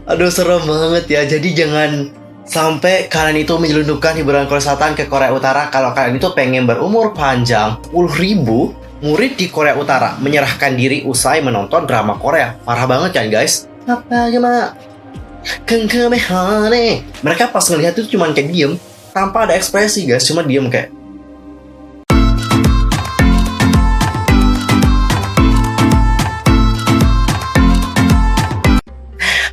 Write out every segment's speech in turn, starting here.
Aduh serem banget ya. Jadi jangan sampai kalian itu menyelundupkan hiburan Korea Selatan ke Korea Utara kalau kalian itu pengen berumur panjang. 10.000 murid di Korea Utara menyerahkan diri usai menonton drama Korea. Parah banget kan guys? Apa gimana? Kengkemehane. Mereka pas ngelihat itu cuma kayak diem, tanpa ada ekspresi guys, cuma diem kayak.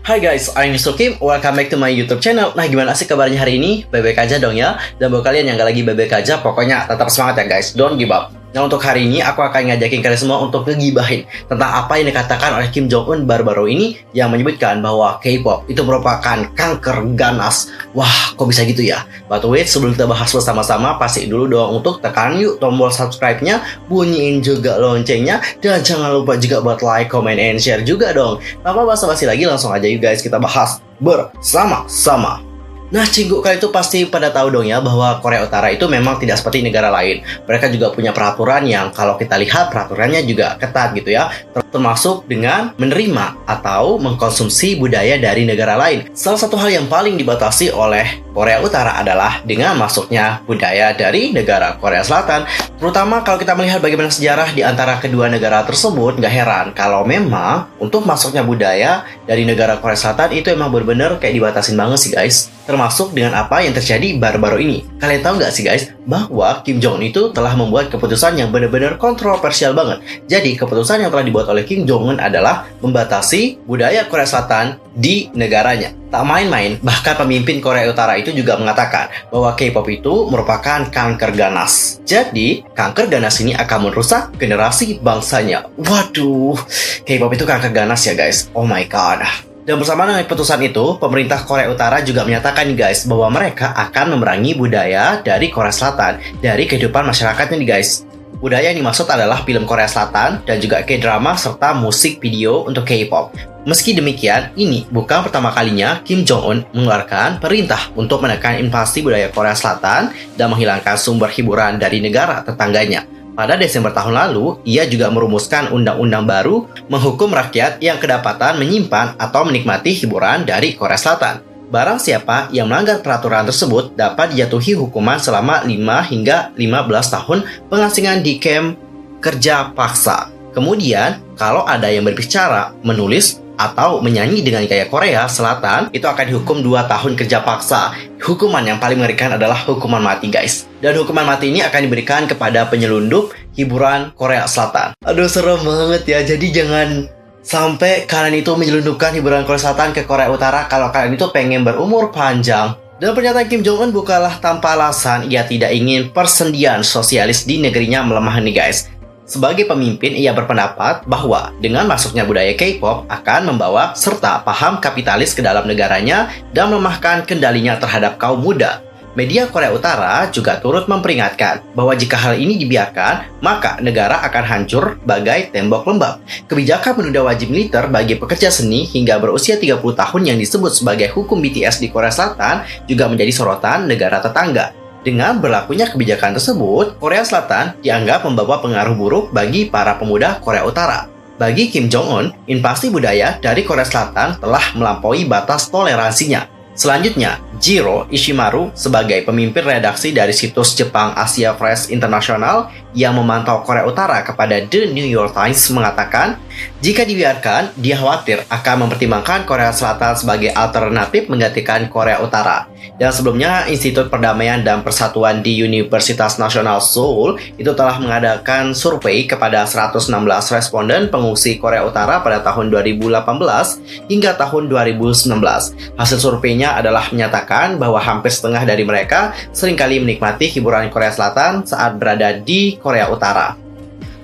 Hai guys, I'm Mr. Kim, welcome back to my YouTube channel. Nah gimana sih kabarnya hari ini? Baik-baik aja dong ya. Dan buat kalian yang gak lagi baik-baik aja, pokoknya tetap semangat ya guys, don't give up. Nah untuk hari ini aku akan ngajakin kalian semua untuk ngegibahin tentang apa yang dikatakan oleh Kim Jong Un baru-baru ini, yang menyebutkan bahwa K-pop itu merupakan kanker ganas. Wah kok bisa gitu ya? But wait, sebelum kita bahas bersama-sama, pasti dulu dong untuk tekan yuk tombol subscribe-nya, bunyiin juga loncengnya, dan jangan lupa juga buat like, comment, and share juga dong. Tanpa basa-basi lagi, langsung aja yuk guys kita bahas bersama-sama. Nah, cinggu kali itu pasti pada tahu dong ya bahwa Korea Utara itu memang tidak seperti negara lain. Mereka juga punya peraturan yang kalau kita lihat peraturannya juga ketat gitu ya. Termasuk dengan menerima atau mengkonsumsi budaya dari negara lain. Salah satu hal yang paling dibatasi oleh Korea Utara adalah dengan masuknya budaya dari negara Korea Selatan. Terutama kalau kita melihat bagaimana sejarah di antara kedua negara tersebut, nggak heran kalau memang untuk masuknya budaya dari negara Korea Selatan itu emang benar-benar kayak dibatasin banget sih guys. Termasuk dengan apa yang terjadi baru-baru ini. Kalian tahu nggak sih guys, bahwa Kim Jong Un itu telah membuat keputusan yang benar-benar kontroversial banget. Jadi keputusan yang telah dibuat oleh Kim Jong Un adalah membatasi budaya Korea Selatan di negaranya. Tak main-main, bahkan pemimpin Korea Utara itu juga mengatakan bahwa K-pop itu merupakan kanker ganas. Jadi, kanker ganas ini akan merusak generasi bangsanya. Waduh, K-pop itu kanker ganas ya guys. Oh my god. Dan bersama dengan keputusan itu, pemerintah Korea Utara juga menyatakan nih guys, bahwa mereka akan memerangi budaya dari Korea Selatan dari kehidupan masyarakatnya nih guys. Budaya yang dimaksud adalah film Korea Selatan dan juga K-drama serta musik video untuk K-pop. Meski demikian, ini bukan pertama kalinya Kim Jong Un mengeluarkan perintah untuk menekan invasi budaya Korea Selatan dan menghilangkan sumber hiburan dari negara tetangganya. Pada Desember tahun lalu, ia juga merumuskan undang-undang baru menghukum rakyat yang kedapatan menyimpan atau menikmati hiburan dari Korea Selatan. Barang siapa yang melanggar peraturan tersebut dapat dijatuhi hukuman selama 5 hingga 15 tahun pengasingan di kamp kerja paksa. Kemudian, kalau ada yang berbicara, menulis, atau menyanyi dengan gaya Korea Selatan, itu akan dihukum 2 tahun kerja paksa. Hukuman yang paling mengerikan adalah hukuman mati guys. Dan hukuman mati ini akan diberikan kepada penyelundup hiburan Korea Selatan. Aduh serem banget ya, jadi jangan sampai kalian itu menyelundupkan hiburan Korea Selatan ke Korea Utara kalau kalian itu pengen berumur panjang. Dan pernyataan Kim Jong Un bukanlah tanpa alasan, ia tidak ingin persendian sosialis di negerinya melemah nih guys. Sebagai pemimpin, ia berpendapat bahwa dengan masuknya budaya K-pop akan membawa serta paham kapitalis ke dalam negaranya dan melemahkan kendalinya terhadap kaum muda. Media Korea Utara juga turut memperingatkan bahwa jika hal ini dibiarkan, maka negara akan hancur bagai tembok lembab. Kebijakan menunda wajib militer bagi pekerja seni hingga berusia 30 tahun yang disebut sebagai hukum BTS di Korea Selatan juga menjadi sorotan negara tetangga. Dengan berlakunya kebijakan tersebut, Korea Selatan dianggap membawa pengaruh buruk bagi para pemuda Korea Utara. Bagi Kim Jong Un, invasi budaya dari Korea Selatan telah melampaui batas toleransinya. Selanjutnya, Jiro Ishimaru sebagai pemimpin redaksi dari situs Jepang Asia Press International yang memantau Korea Utara kepada The New York Times mengatakan, jika dibiarkan, dia khawatir akan mempertimbangkan Korea Selatan sebagai alternatif menggantikan Korea Utara. Dan sebelumnya, Institut Perdamaian dan Persatuan di Universitas Nasional Seoul itu telah mengadakan survei kepada 116 responden pengungsi Korea Utara pada tahun 2018 hingga tahun 2019. Hasil surveinya adalah menyatakan bahwa hampir setengah dari mereka seringkali menikmati hiburan Korea Selatan saat berada di Korea Utara.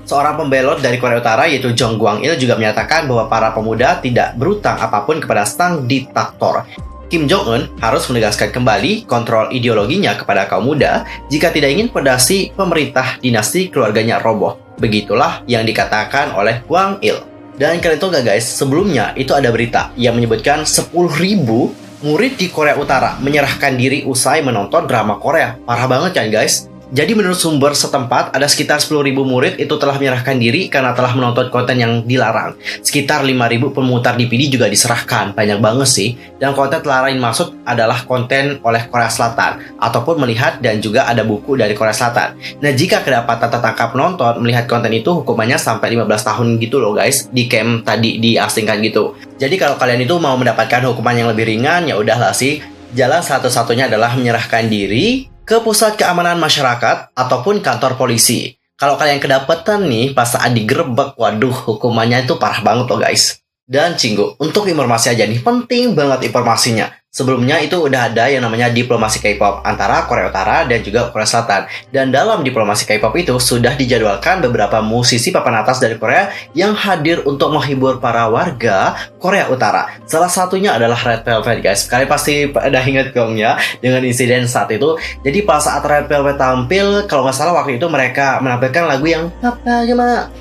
Seorang pembelot dari Korea Utara yaitu Jong Kwang-il juga menyatakan bahwa para pemuda tidak berutang apapun kepada sang diktator. Kim Jong Un harus menegaskan kembali kontrol ideologinya kepada kaum muda jika tidak ingin fondasi pemerintah dinasti keluarganya roboh. Begitulah yang dikatakan oleh Kwang-il. Dan kalian tahu gak guys, sebelumnya itu ada berita yang menyebutkan 10.000 murid di Korea Utara menyerahkan diri usai menonton drama Korea. Parah banget kan guys? Jadi menurut sumber setempat, ada sekitar 10.000 murid itu telah menyerahkan diri karena telah menonton konten yang dilarang. Sekitar 5.000 pemutar DVD juga diserahkan, banyak banget sih. Dan konten terlarang yang maksud adalah konten oleh Korea Selatan, ataupun melihat dan juga ada buku dari Korea Selatan. Nah, jika kedapatan tertangkap penonton melihat konten itu, hukumannya sampai 15 tahun gitu loh guys, di camp tadi diasingkan gitu. Jadi kalau kalian itu mau mendapatkan hukuman yang lebih ringan, ya udahlah sih, jalan satu-satunya adalah menyerahkan diri ke pusat keamanan masyarakat ataupun kantor polisi. Kalau kalian kedapatan nih pas saat digerebek, waduh hukumannya itu parah banget loh guys. Dan Cinggu, untuk informasi aja nih, penting banget informasinya. Sebelumnya itu udah ada yang namanya diplomasi K-pop antara Korea Utara dan juga Korea Selatan. Dan dalam diplomasi K-pop itu sudah dijadwalkan beberapa musisi papan atas dari Korea yang hadir untuk menghibur para warga Korea Utara. Salah satunya adalah Red Velvet guys. Kalian pasti pada ingat dong ya dengan insiden saat itu. Jadi pas saat Red Velvet tampil, kalau nggak salah waktu itu mereka menampilkan lagu yang apa gimana?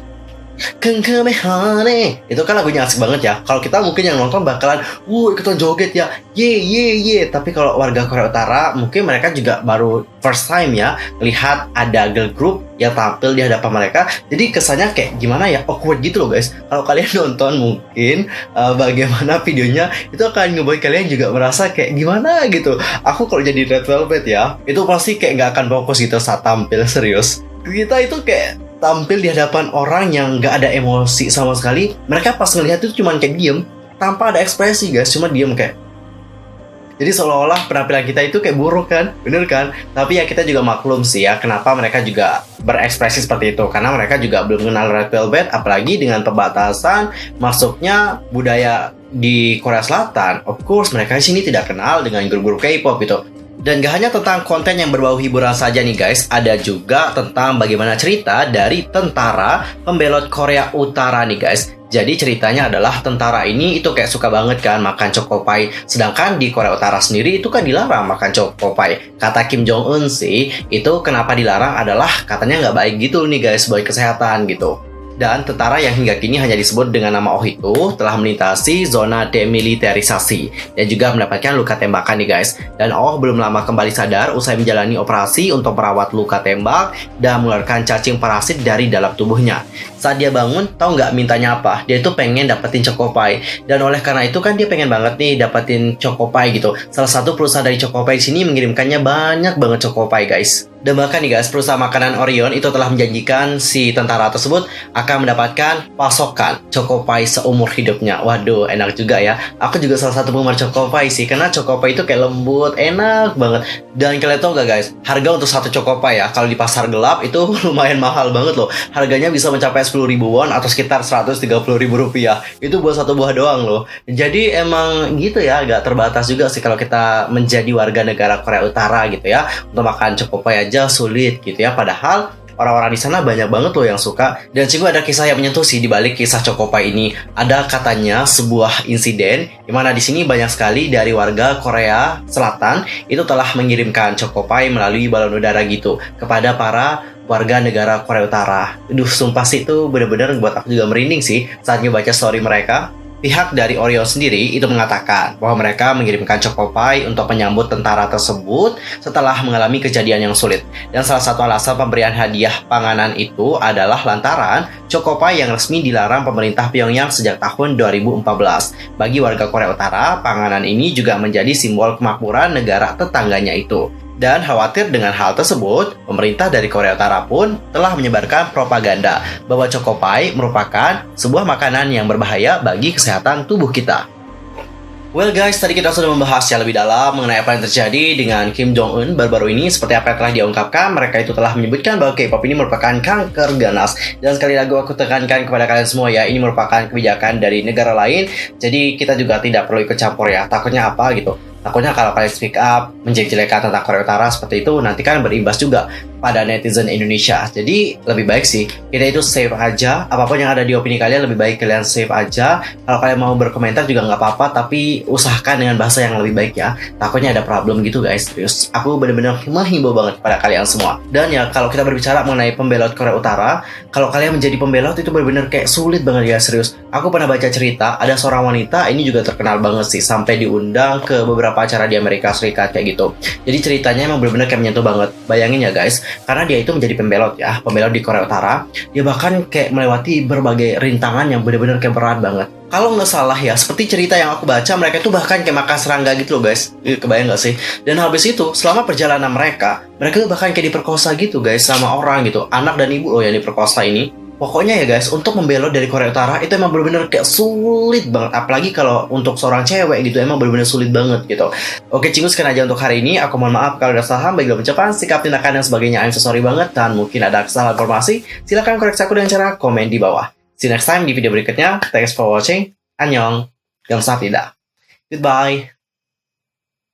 Kengkemehane. Itu kan lagunya asik banget ya. Kalau kita mungkin yang nonton bakalan ikutan joget ya, ye. Tapi kalau warga Korea Utara mungkin mereka juga baru first time ya lihat ada girl group yang tampil di hadapan mereka. Jadi kesannya kayak gimana ya, awkward gitu loh guys. Kalau kalian nonton mungkin bagaimana videonya, itu akan ngebuat kalian juga merasa kayak gimana gitu. Aku kalau jadi Red Velvet ya, itu pasti kayak nggak akan fokus gitu saat tampil, serius. Kita itu kayak tampil di hadapan orang yang gak ada emosi sama sekali. Mereka pas ngelihat itu cuma kayak diem, tanpa ada ekspresi guys, cuma diem kayak. Jadi seolah-olah penampilan kita itu kayak buruk kan, bener kan? Tapi ya kita juga maklum sih ya, kenapa mereka juga berekspresi seperti itu. Karena mereka juga belum kenal Red Velvet, apalagi dengan pembatasan masuknya budaya di Korea Selatan. Of course mereka di sini tidak kenal dengan grup-grup K-pop gitu. Dan gak hanya tentang konten yang berbau hiburan saja nih guys, ada juga tentang bagaimana cerita dari tentara pembelot Korea Utara nih guys. Jadi ceritanya adalah tentara ini itu kayak suka banget kan makan chokopai. Sedangkan di Korea Utara sendiri itu kan dilarang makan chokopai. Kata Kim Jong Un sih, itu kenapa dilarang adalah katanya nggak baik gitu nih guys buat kesehatan gitu. Dan tentara yang hingga kini hanya disebut dengan nama Oh itu telah melintasi zona demilitarisasi dan juga mendapatkan luka tembakan nih guys. Dan Oh belum lama kembali sadar usai menjalani operasi untuk merawat luka tembak dan mengeluarkan cacing parasit dari dalam tubuhnya. Saat dia bangun, tahu nggak mintanya apa? Dia itu pengen dapetin chokopai. Dan oleh karena itu kan dia pengen banget nih dapetin chokopai gitu. Salah satu perusahaan dari chokopai sini mengirimkannya banyak banget chokopai guys. Dan bahkan nih guys, perusahaan makanan Orion itu telah menjanjikan si tentara tersebut akan mendapatkan pasokan chokopai seumur hidupnya. Waduh, enak juga ya. Aku juga salah satu penggemar chokopai sih, karena chokopai itu kayak lembut, enak banget. Dan kalian tahu gak guys, harga untuk satu chokopai ya, kalau di pasar gelap itu lumayan mahal banget loh. Harganya bisa mencapai 10.000 won atau sekitar 130.000 rupiah. Itu buat satu buah doang loh. Jadi emang gitu ya, agak terbatas juga sih kalau kita menjadi warga negara Korea Utara gitu ya. Untuk makan chokopai aja sulit gitu ya, padahal orang-orang di sana banyak banget loh yang suka. Dan juga ada kisah yang menyentuh sih di balik kisah chokopai ini. Ada katanya sebuah insiden di mana di sini banyak sekali dari warga Korea Selatan itu telah mengirimkan chokopai melalui balon udara gitu kepada para warga negara Korea Utara. Duh, sumpah sih itu bener-bener buat aku juga merinding sih saat ngebaca story mereka. Pihak dari Orion sendiri itu mengatakan bahwa mereka mengirimkan chokopai untuk menyambut tentara tersebut setelah mengalami kejadian yang sulit. Dan salah satu alasan pemberian hadiah panganan itu adalah lantaran chokopai yang resmi dilarang pemerintah Pyongyang sejak tahun 2014. Bagi warga Korea Utara, panganan ini juga menjadi simbol kemakmuran negara tetangganya itu. Dan khawatir dengan hal tersebut, pemerintah dari Korea Utara pun telah menyebarkan propaganda bahwa chokopai merupakan sebuah makanan yang berbahaya bagi kesehatan tubuh kita. Well guys, tadi kita sudah membahas yang lebih dalam mengenai apa yang terjadi dengan Kim Jong Un baru-baru ini. Seperti apa yang telah diungkapkan, mereka itu telah menyebutkan bahwa K-pop ini merupakan kanker ganas. Dan sekali lagi aku tekankan kepada kalian semua ya, ini merupakan kebijakan dari negara lain. Jadi kita juga tidak perlu ikut campur ya, takutnya apa gitu. Takutnya kalau kalian speak up menjelek-jelekan tentang Korea Utara seperti itu, nanti kan berimbas juga pada netizen Indonesia. Jadi lebih baik sih kita itu save aja. Apapun yang ada di opini kalian, lebih baik kalian save aja. Kalau kalian mau berkomentar juga nggak apa-apa, tapi usahakan dengan bahasa yang lebih baik ya. Takutnya ada problem gitu guys. Serius, aku benar-benar menghimbau banget kepada kalian semua. Dan ya kalau kita berbicara mengenai pembelot Korea Utara, kalau kalian menjadi pembelot itu benar-benar kayak sulit banget ya, serius. Aku pernah baca cerita ada seorang wanita, ini juga terkenal banget sih, sampai diundang ke beberapa acara di Amerika Serikat kayak gitu. Jadi ceritanya emang benar-benar kayak menyentuh banget. Bayangin ya guys, karena dia itu menjadi pembelot ya, pembelot di Korea Utara. Dia bahkan kayak melewati berbagai rintangan yang benar-benar kayak berat banget. Kalau nggak salah ya, seperti cerita yang aku baca, mereka itu bahkan kayak makan serangga gitu loh guys. Kebayang nggak sih? Dan habis itu, selama perjalanan mereka tuh bahkan kayak diperkosa gitu guys sama orang gitu. Anak dan ibu loh yang diperkosa ini. Pokoknya ya guys, untuk membelot dari Korea Utara itu emang bener-bener kayak sulit banget. Apalagi kalau untuk seorang cewek gitu, emang bener-bener sulit banget gitu. Oke, Cinggu, sekian aja untuk hari ini. Aku mohon maaf kalau ada salah, baik dalam ucapan, sikap, tindakan, dan sebagainya. I'm so sorry banget. Dan mungkin ada kesalahan informasi, silahkan koreksi aku dengan cara komen di bawah. See you next time di video berikutnya. Thanks for watching. Annyeong. Gamsahamnida. Goodbye.